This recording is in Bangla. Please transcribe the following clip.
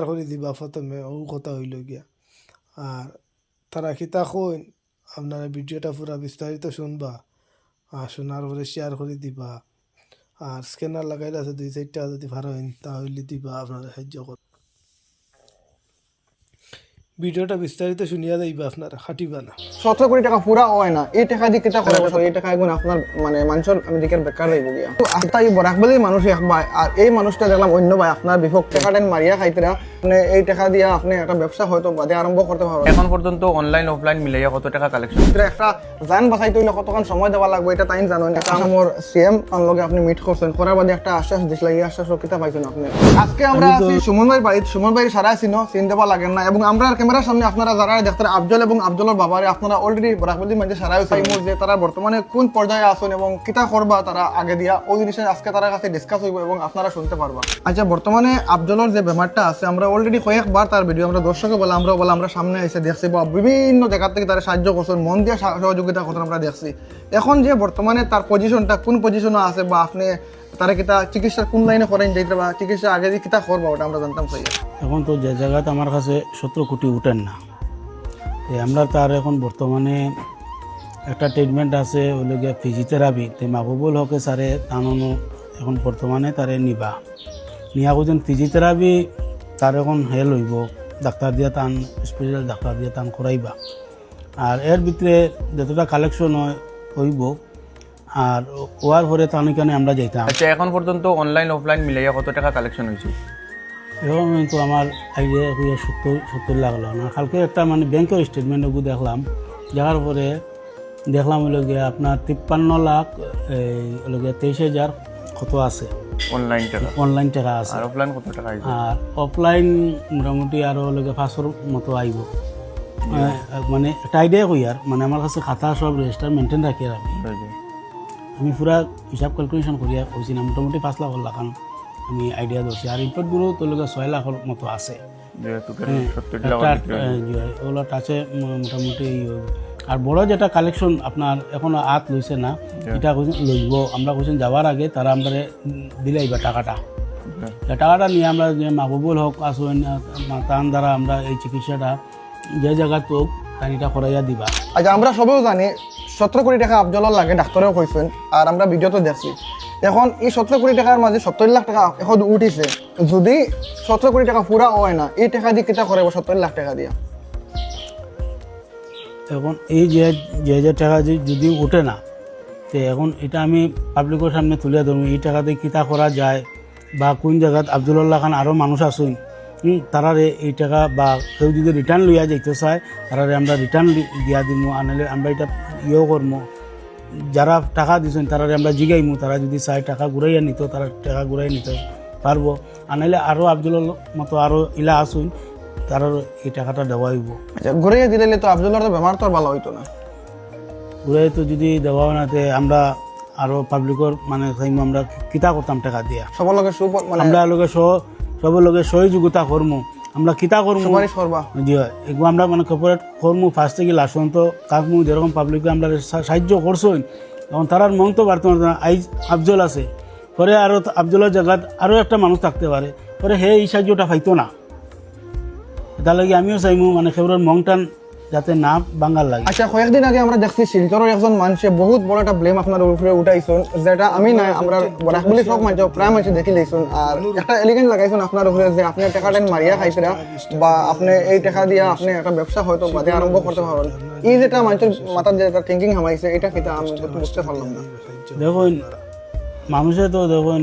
করে দিবা প্রথমে ও কথা হইল গিয়া। আর তারা খিতা কইন আপনারা ভিডিওটা পুরা বিস্তারিত শুনবা, আর শোনার পরে শেয়ার করে দিবা। আর স্ক্যানার লাগাইলে আছে 2-4টা, যদি ভালো হইন তাহলে দিবা, আপনারা সাহায্য কর। ভিডিওটা বিস্তারিত শুনিয়া যাইবা, আপনারা খাটিবা না। 17 কোটি টাকা পুরা হয় না, এই টাকা দিয়ে কিতা করে বছর, এই টাকা এখন আপনার মানে মানুষের আমি দিকের বেকার রইব গিয়া। তো আস্তা এই বরাক বলেই মানুষ এক ভাই, আর এই মানুষটা দেখলাম অন্য ভাই আপনার বিভক্ত টাকা মারিয়া খাইতেরা, মানে এই টাকা দিয়া আপনি একটা ব্যবসা হয়তো বাদে আরম্ভ করতে পারবেন। এখন পর্যন্ত অনলাইন অফলাইন মিলাইয়া কত টাকা কালেকশন? একটা জান বাঁচাইতে হইলে কতক্ষণ সময় দেওয়া লাগবে এটা তাই জানেন। এটা আমার সিএম লগে আপনি মিট করছেন, করার বাদে একটা আশ্বাস দিছিল, এই আশ্বাস কিতা পাইছেন আপনি? আজকে আমরা আছি সুমন ভাইয়ের বাড়িতে। সুমন ভাই সারা চিনো, চিন দেওয়া লাগেন না। এবং আমরা ক্যামেরার সামনে আপনারা যারা দেখতেন আফজল এবং আফজলের বাবারে আপনারা অলরেডি বরাকবলি মাঝে সারাই চাইমুর যে তারা বর্তমানে কোন পর্যায়ে আছেন এবং কিতা করবা তারা আগে দিয়া, ওই জিনিসে আজকে তার কাছে ডিসকাস হইব এবং আপনারা শুনতে পারবা। আচ্ছা, বর্তমানে আফজলের যে বেমারটা আছে আমরা অলরেডি কয়েকবার তার ভিডিও আমরা দর্শকে বলে আমরা সামনে এসে দেখছি বা বিভিন্ন জায়গা থেকে তারা সাহায্য করছেন, মন দিয়ে সহযোগিতা করছেন আমরা দেখছি। এখন যে বর্তমানে তার পজিশনটা কোন পজিশনে আছে বা আপনি তারা কিতা চিকিৎসার কোন লাইনে করেন যাইতে বা চিকিৎসা আগে দিয়ে কিতা করবা ওটা আমরা জানতাম চাই। এখন তো যে জায়গাতে আমার কাছে 17 কোটি উঠেন না, আমরা তার এখন বর্তমানে একটা ট্রিটমেন্ট আছে ওই গিয়ে ফিজিওথেরাপি। তে মাহবুবুল হকে স্যারে টানানো এখন বর্তমানে তারে নিয়া বুঝেন ফিজিওথেরাপি তার এখন হেল হইব, ডাক্তার দিয়া টান স্পেশাল ডাক্তার দিয়া টান করাইবা। আর এর ভিতরে যতটা কালেকশন হইব আর ওয়ার পরে টানিকানে আমরা যাইতাম। আচ্ছা, এখন পর্যন্ত অনলাইন অফলাইন মিলাইয়া কত টাকা কালেকশন হয়েছে? এখন কিন্তু আমার আইডিয়া 70 লাখ হলো না। কালকে একটা মানে ব্যাংকের স্টেটমেন্ট ওগুলো দেখলাম, দেখার পরে দেখলাম হলো গিয়ে আপনার 53 লাখ হলো গিয়ে 23,000 কত আছে অনলাইন টাকা আছে। আর অফলাইন কত টাকা আইছে? আর অফলাইন মোটামুটি আরো হলো গিয়ে 500 মতো আইব। মানে একটা আইডিয়া কই আর মানে আমার কাছে খাতা সব রেজিস্টার মেনটেন রাখি আর আমি পুরা হিসাব ক্যালকুলেশন করিয়া কইছি না, মোটামুটি 5 লাখ লাখ আমি আইডিয়া ধরছি। আর ইনপুটগুলো তো লোক 6 লাখের মতো আছে, ওগুলো টাচে মোটামুটি। আর বড় যেটা কালেকশন আপনার এখনো হাত লইছে না, এটা লইব আমরা কইছেন যাওয়ার আগে তারা আমরা দিলাইবা টাকাটা নিয়ে আমরা যে মাহবুবুল হক আসুন তার দ্বারা আমরা এই চিকিৎসাটা যে জায়গা তো তানিটা করাইয়া দিবা। আচ্ছা, আমরা সবেও জানি 17 কোটি টাকা আফজলের লাগে, ডাক্তারেও কইছেন আর আমরা ভিডিওতে দেখছি। এখন এই 17 কোটি টাকার মাঝে 70 লাখ টাকা এখন উঠিছে, যদি 17 কোটি টাকা পুরা হয় না এই টাকা দিয়ে কিতা করে 70 লাখ টাকা দিয়া? এখন এই যে টাকা যদি উঠে না, তো এখন এটা আমি পাবলিকের সামনে তুলে ধরবো এই টাকা দিয়ে কিতা করা যায় বা কোন জায়গাত আফজলুল্লাহ খান আরও মানুষ আসুন তারারে এই টাকা বা কেউ যদি রিটার্ন লইয়া যাইতে চায় তারারে আমরা রিটার্ন দিয়া দিব। আনলে আমরা এটা করবো, যারা টাকা দিচ্ছেন তারারে আমরা জিগাইমু, তারা যদি চায় টাকা ঘুরাইয়া নিত তারা টাকা ঘুরাই নিতে পারবো। আনাইলে আরও আফজলের মতো আরও ইলা আসুন তারার এই টাকাটা দেওয়া হইব। আচ্ছা, ঘুরাইয়া দিলে তো আফজলের তো বেমার তো আর ভালো হইতো না। ঘুরাই তো যদি দেওয়া হয় না আমরা আরও পাবলিকর মানে আমরা কিতা করতাম টাকা দিয়া সবার লগে আমরা লগে সবার লগে সহযোগিতা করবো, আমরা কিতা করবো সুপারিশ করবা। জি হয় এগুলো আমরা মানে কর্পোরেট করবো ফার্স্ট থেকে লাস্ট তো কাকমু যেরকম পাবলিককে আমরা সাহায্য করছোই। এখন তারার মন তো বাড়তে আইজ আফজল আছে, পরে আরও আফজলের জায়গাত আরও একটা মানুষ থাকতে পারে, পরে হে এই সাহায্যটা পাইতো না। তার লাগে আমিও চাইমু মানে সেগুলোর মংটান যাতে না বাঙাল লাগে। আচ্ছা, কয়েকদিন আগে আমরা দেখছি শিলচরের একজন মানুষে বহুত বড় একটা ব্লেম আপনার উপরে উঠাইছেন, যেটা আমি নাই আমরা বরাকবলি সব মানুষ প্রায় মানুষ দেখি লাইছেন। আর একটা এলিগেন্ট লাগাইছেন আপনার উপরে যে আপনি টাকাটা মারিয়া খাইছিরা বা আপনি এই টাকা দিয়া আপনি একটা ব্যবসা হয়তো বাদে আরম্ভ করতে পারবেন। এই যেটা মানুষের মাথার যেটা থিঙ্কিং হামাইছে এটা কিতা আমি বুঝতে পারলাম না। দেখুন মানুষে তো দেখুন